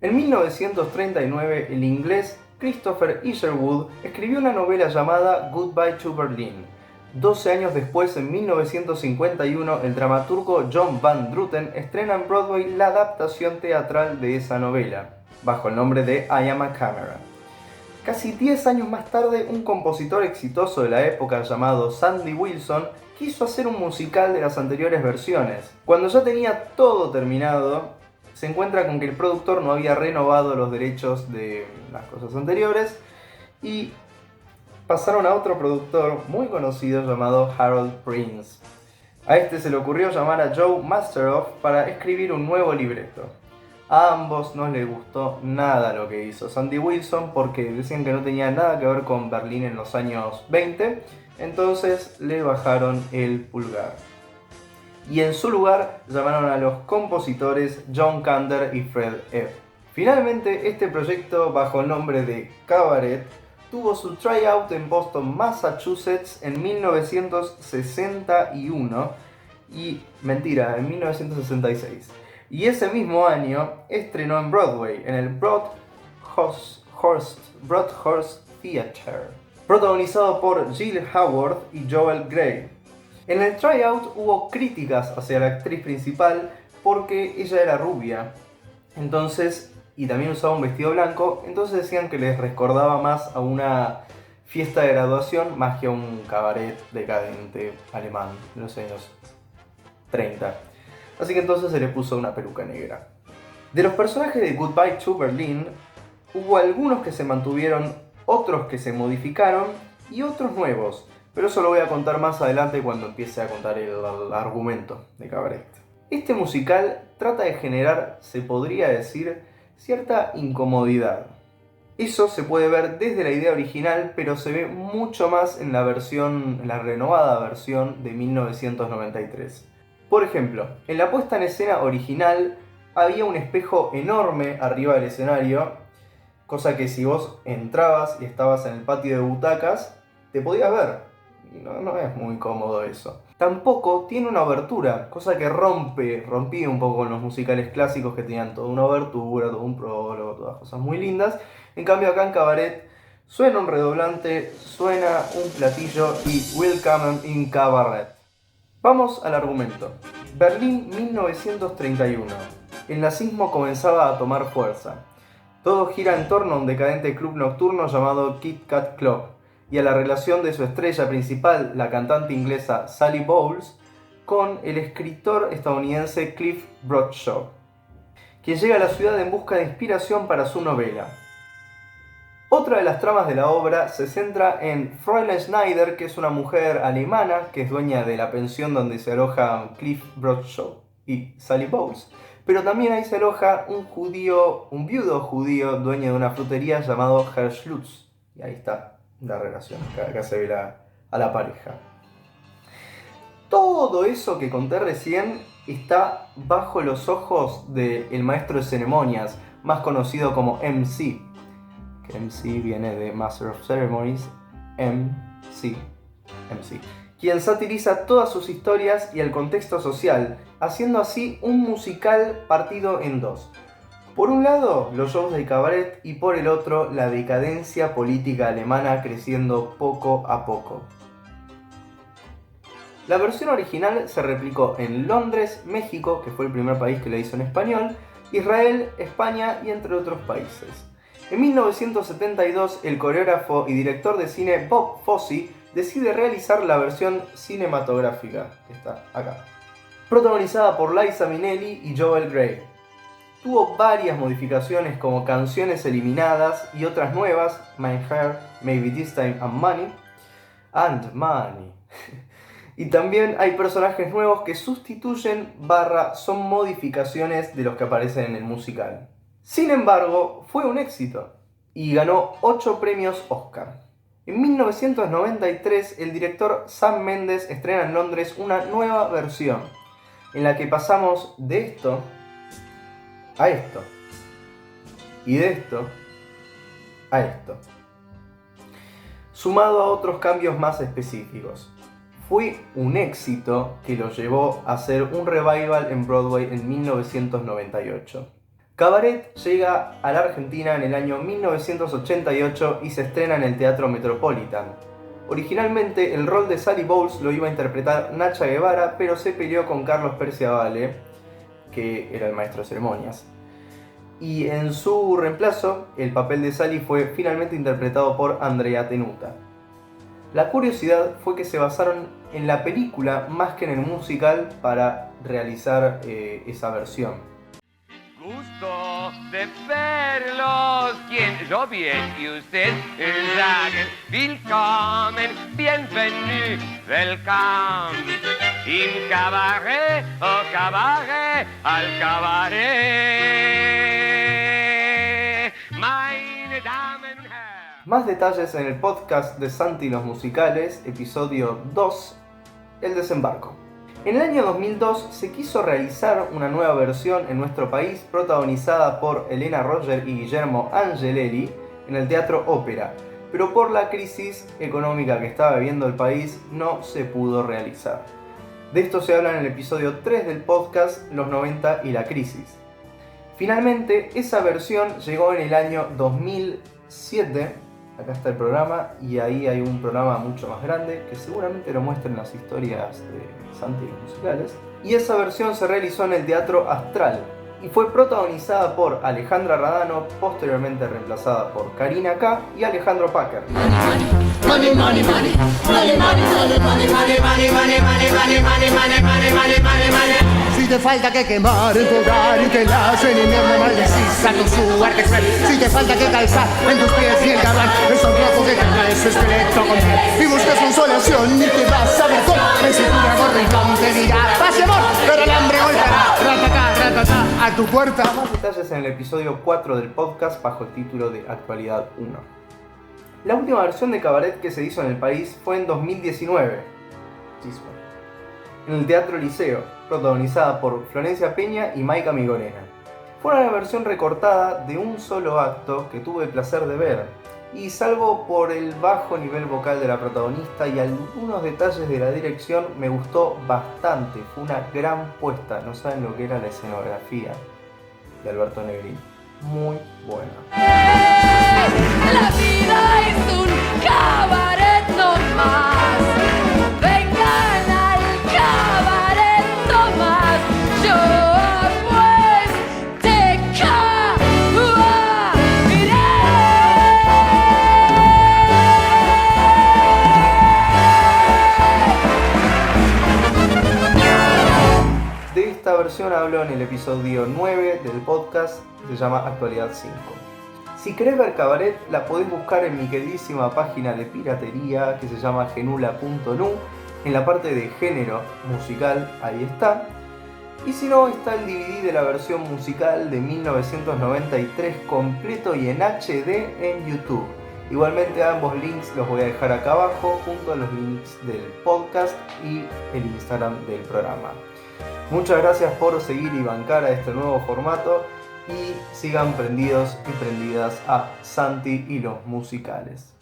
En 1939, el inglés Christopher Isherwood escribió una novela llamada Goodbye to Berlin. 12 años después, en 1951, el dramaturgo John Van Druten estrena en Broadway la adaptación teatral de esa novela, bajo el nombre de I Am a Camera. Casi 10 años más tarde, un compositor exitoso de la época llamado Sandy Wilson quiso hacer un musical de las anteriores versiones. Cuando ya tenía todo terminado, se encuentra con que el productor no había renovado los derechos de las cosas anteriores y pasaron a otro productor muy conocido llamado Harold Prince. A este se le ocurrió llamar a Joe Masteroff para escribir un nuevo libreto. A ambos no les gustó nada lo que hizo Sandy Wilson porque decían que no tenía nada que ver con Berlín en los años 20, entonces le bajaron el pulgar. Y en su lugar llamaron a los compositores John Kander y Fred Ebb. Finalmente, este proyecto, bajo el nombre de Cabaret, tuvo su tryout en Boston, Massachusetts en 1961 en 1966. Y ese mismo año estrenó en Broadway, en el Broadhurst Theatre, protagonizado por Jill Howard y Joel Grey. En el tryout hubo críticas hacia la actriz principal porque ella era rubia, y también usaba un vestido blanco, entonces decían que les recordaba más a una fiesta de graduación más que a un cabaret decadente alemán de los años 30. Así que entonces se le puso una peluca negra. De los personajes de Goodbye to Berlin, hubo algunos que se mantuvieron, otros que se modificaron y otros nuevos. Pero eso lo voy a contar más adelante cuando empiece a contar el argumento de Cabaret. Este musical trata de generar, se podría decir, cierta incomodidad. Eso se puede ver desde la idea original, pero se ve mucho más en la renovada versión de 1993. Por ejemplo, en la puesta en escena original había un espejo enorme arriba del escenario, cosa que si vos entrabas y estabas en el patio de butacas, te podías ver. No es muy cómodo eso. Tampoco tiene una obertura, cosa que rompía un poco con los musicales clásicos que tenían toda una obertura, todo un prólogo, todas cosas muy lindas. En cambio acá en Cabaret suena un redoblante, suena un platillo y Willkommen in Cabaret. Vamos al argumento. Berlín 1931. El nazismo comenzaba a tomar fuerza. Todo gira en torno a un decadente club nocturno llamado Kit Kat Club y a la relación de su estrella principal, la cantante inglesa Sally Bowles, con el escritor estadounidense Cliff Bradshaw, quien llega a la ciudad en busca de inspiración para su novela. Otra de las tramas de la obra se centra en Fräulein Schneider, que es una mujer alemana que es dueña de la pensión donde se aloja Cliff Bradshaw y Sally Bowles. Pero también ahí se aloja un viudo judío dueño de una frutería llamado Herr Schultz. Y ahí está la relación, acá se ve a la pareja. Todo eso que conté recién está bajo los ojos del maestro de ceremonias, más conocido como MC. Que MC viene de Master of Ceremonies, MC, quien satiriza todas sus historias y el contexto social, haciendo así un musical partido en dos. Por un lado, los shows de Cabaret y por el otro, la decadencia política alemana creciendo poco a poco. La versión original se replicó en Londres, México, que fue el primer país que la hizo en español, Israel, España y entre otros países. En 1972, el coreógrafo y director de cine Bob Fosse decide realizar la versión cinematográfica, que está acá, protagonizada por Liza Minnelli y Joel Grey. Tuvo varias modificaciones como canciones eliminadas y otras nuevas, My Hair, Maybe This Time and Money. Y también hay personajes nuevos que sustituyen / son modificaciones de los que aparecen en el musical. Sin embargo, fue un éxito y ganó 8 premios Oscar. En 1993, el director Sam Mendes estrena en Londres una nueva versión, en la que pasamos de esto a esto, y de esto a esto, sumado a otros cambios más específicos. Fue un éxito que lo llevó a hacer un revival en Broadway en 1998. Cabaret llega a la Argentina en el año 1988 y se estrena en el Teatro Metropolitan. Originalmente el rol de Sally Bowles lo iba a interpretar Nacha Guevara, pero se peleó con Carlos Perciavale, que era el maestro de ceremonias. Y en su reemplazo, el papel de Sally fue finalmente interpretado por Andrea Tenuta. La curiosidad fue que se basaron en la película más que en el musical para realizar esa versión. Gusto de verlos, quien yo bien y usted sagen, willkommen, bienvenue, welcome, im cabaret, au cabaret, al cabaret, meine Damen und Herren. Más detalles en el podcast de Santi y los musicales, episodio 2, El desembarco. En el año 2002 se quiso realizar una nueva versión en nuestro país protagonizada por Elena Roger y Guillermo Angelelli en el Teatro Ópera, pero por la crisis económica que estaba viviendo el país no se pudo realizar. De esto se habla en el episodio 3 del podcast, Los 90 y la crisis. Finalmente, esa versión llegó en el año 2007. Acá está el programa y ahí hay un programa mucho más grande que seguramente lo muestran las historias de Santi y los musicales. Y esa versión se realizó en el Teatro Astral y fue protagonizada por Alejandra Radano, posteriormente reemplazada por Karina K y Alejandro Packer. Money, money, money, money, money, money, money, money, money, money, money, money, money, money, money, money, money, money. Si te falta que quemar en tu hogar y que las en invierno maldecís a tu suerte cruel. Si te falta que calzar en tus pies y el gabán es un rojo que tenés esqueleto con piel. Y buscas consolación y te vas a ver con en cintura gorricón te dirá paz y amor, pero el hambre golpeará ratata, ratata a tu puerta. Más detalles en el episodio 4 del podcast bajo el título de Actualidad 1. La última versión de Cabaret que se hizo en el país fue en 2019, en el Teatro Liceo, protagonizada por Florencia Peña y Maika Migorena. Fue una versión recortada de un solo acto que tuve el placer de ver, y salvo por el bajo nivel vocal de la protagonista y algunos detalles de la dirección, me gustó bastante. Fue una gran puesta, no saben lo que era la escenografía de Alberto Negrín. Muy buena. La vida es un cabaret no más. Vengan al cabaret no más. Yo pues te De esta versión hablo en el episodio 9 del podcast, se llama Actualidad 5. Si querés ver Cabaret, la podés buscar en mi queridísima página de piratería que se llama genula.nu, en la parte de género musical, ahí está. Y si no, está el DVD de la versión musical de 1993 completo y en HD en YouTube. Igualmente ambos links los voy a dejar acá abajo junto a los links del podcast y el Instagram del programa. Muchas gracias por seguir y bancar a este nuevo formato y sigan prendidos y prendidas a Santi y los musicales.